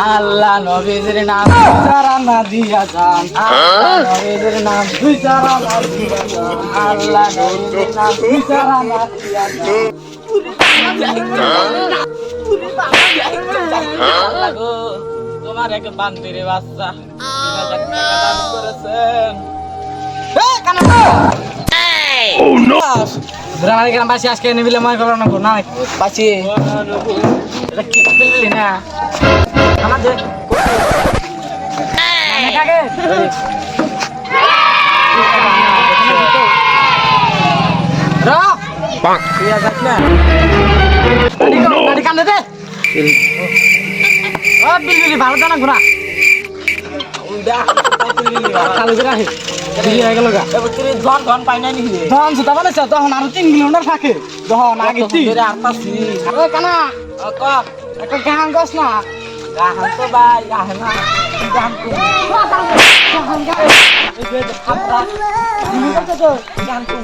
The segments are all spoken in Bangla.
আল্লাহ নবীর নাম যারা না দিয়া যান আল্লাহ নবীর নাম যারা না দিয়া যান আল্লাহ নবীর নাম যারা না দিয়া যান আল্লাহ গো তোমার এক বান্দিরে বাচ্চা 3000 টাকা দান করেছেন Oh no! Berapa kali masih askar ini bila mau kalau nak naik? Masih. Ada kipil ni na. Mana deh? Mana kaget? Roh. Bang. Iya sakna. Tadi kan deh. Oh bil ভালো জানা ঘোরা। উদা bil ভালো ঘোরা হে। Iya kalau gak? Dapat kiri don panen ini. Don sudah mana sih? Don harus 3 kilometer pakai. Don lagi ti. Dari atas sih. Eh kana? Kok? Aku gahan kos na. Gahan tuh bay, gahan na. Gahan tuh. Gahan gahan. Itu apa? Ini apa tuh? Gahan tuh.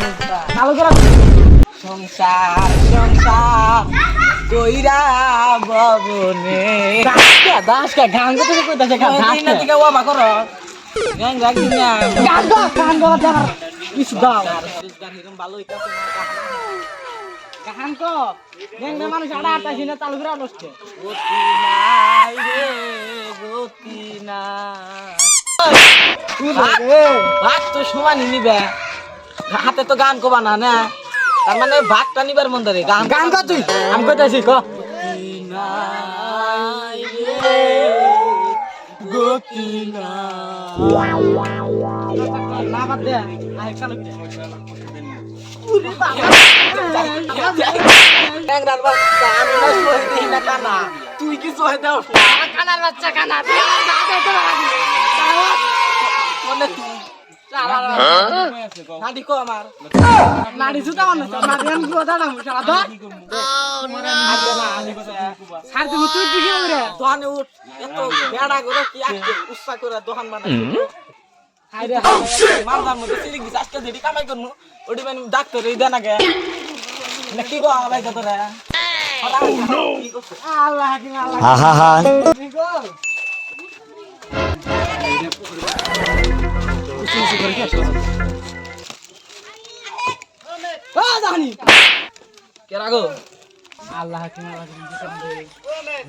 Kalau gerak. Songsar. Koira babone. Das ka gahan tuh kok das ka. Ini tiga wa makoro. Yang lagi nya. Gahan gak dar. Isbal. Isbal hirum balu ikan semua gahan. Gahan kok. Yang mana ada atas sini talu gerak los ke. Gotina. ভাগ তো সমান নিবে হাতে তো গান কবা না না তার মানে ভাগটা নিবার মন ধরে গান গান কর তুই আমি কইতাছি ক গোকিনা না বাদ দে আই কালো ট্যাংরার বাচ্চা আমি না সই দেই না কানা তুই কি সই দাও কানার বাচ্চা কানা তুই দাদা তো লাগি মনে তুই সারা নাডি কো আমার নাডি সুতা মনে নাডি আমি গো দাদা মুশালা তো সার তুই তুই কি করে দোকানে উঠ এত বেড়া করে কি আজকে উৎসাহ করে দোকান বানাই হায়রে মামদার মধ্যে সিলিং দিস আজকে যেটি কামাই করমু ওটি মানে ডাক্তার এই দেন আগে না কি গো ভাই কত রে আল্লাহ হাকিম আল্লাহ হা হা কি গো উসি করে কি আসছে ও জানি কেরা গো আল্লাহ হাকিম আল্লাহ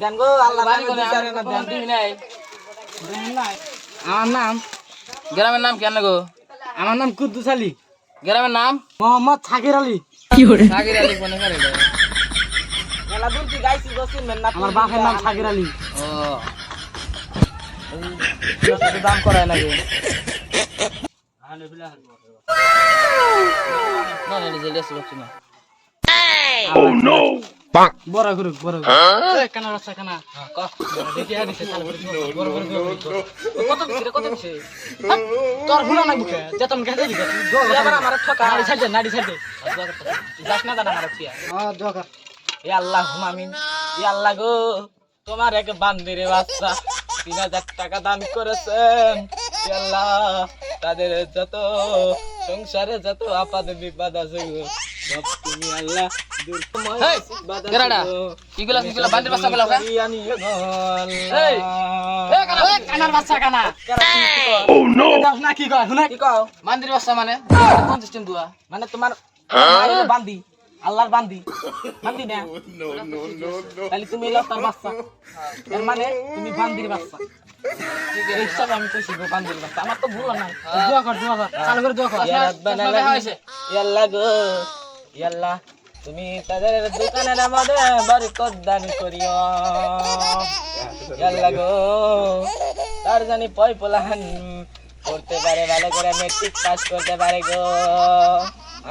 দেন গো আল্লাহ রানি করে বিচারে না দেন দিই নাই আমার নাম গ্রামের নাম কেন গো আমার নাম কুদ্দুস আলী গ্রামের নাম মোহাম্মদ সাকির আলী কি করে সাকির আলী কোনে করে মেলা দূর কি গাইছি গছিন মেন না আমার বাপের নাম সাকির আলী ও এই দাম করায় লাগে আনে বিলা না না জেলে আসছে না ও নো বড় গুরু এ কানা রাস্তা কানা ক দেখি আর দিছে চালু করে বড় কত দিছে তোর ভুলা না বুকে যেতম গেছে দিছে এবার আমার ঠকা নাড়ি ছাড় যাস না জানা আমার ছিয়া দোকা এ আল্লাহ আমিন এ আল্লাহ গো তোমার এক বান্দিরে বাচ্চা 3000 টাকা দান করেছেন এ আল্লাহ তাদের যত সংসারে যত আপদ বিপদ আছে গো সব তুমি আল্লাহ দূর তোমায় কেরাডা ইগুলা বান্দির বাচ্চা বলা জানি গো এই কানার বাচ্চা কানা ও নো না কি কয় শুনে কি কও বান্দির বাচ্চা মানে কোন সিস্টেম দুয়া মানে তোমার মায়ের বান্দি আল্লাহর বান্দি না নো তাহলে তুমি এলো তার বাচ্চা এর মানে তুমি বান্দির বাচ্চা ঠিক আছে হিসাব আমি কইছি গো বান্দির বাচ্চা আমার তো ভুল নাই দোয়া কর চালু করে দোয়া কর ইয়া রাব্বানা ইয়া আল্লাহ গো ইয়া আল্লাহ তুমি তাদের দোকানের মধ্যে বরকত দান করিও ইয়া আল্লাহ গো তার জানি পয় পোলাহান করতে পারে ভালো করে মেট্রিক পাস করতে পারে গো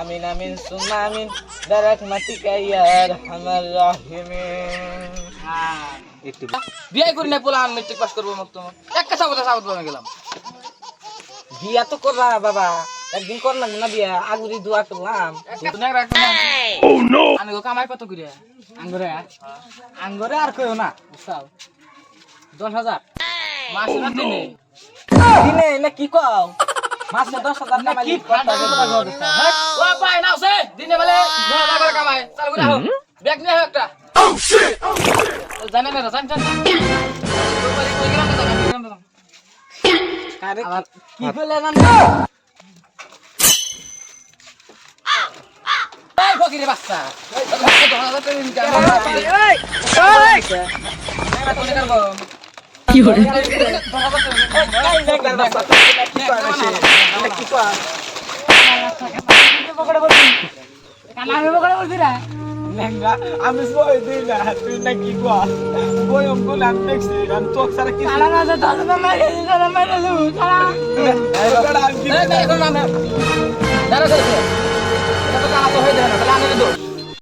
আমিন আমিন সুম্মা আমিন বিরাহমাতিকা ইয়া আরহামার রাহিমিন একটু বিয়ে করি না পোলাহান মেট্রিক পাস করব মত এক কথা বলে গেলাম বিয়া তো করবা বাবা একদিন করলাম না বিয়া আগুরি দোয়া করলাম ও নো আমি কামাই কত করে আঙ্গরে আর কইও না বুঝছাও 10000 মাসে না দিনে না কি কও মাসে 10000 কামাই কি কথা ও ভাই নাও সে দিনে বলে 10000 করে কামাই চালু করে দাও ব্যাগ নিয়ে একটা ও শিট জানেন না জানেন আবার কি বলে না এই ফকিরের বাচ্চা কি করে আমি সই দিই না তুই না কি কর বই অঙ্কুল আমি দেখছি আমি তোর সারা কি দাঁড়া করে এটা তো কানা তো হয়ে যাবে না তাহলে আমি দোষ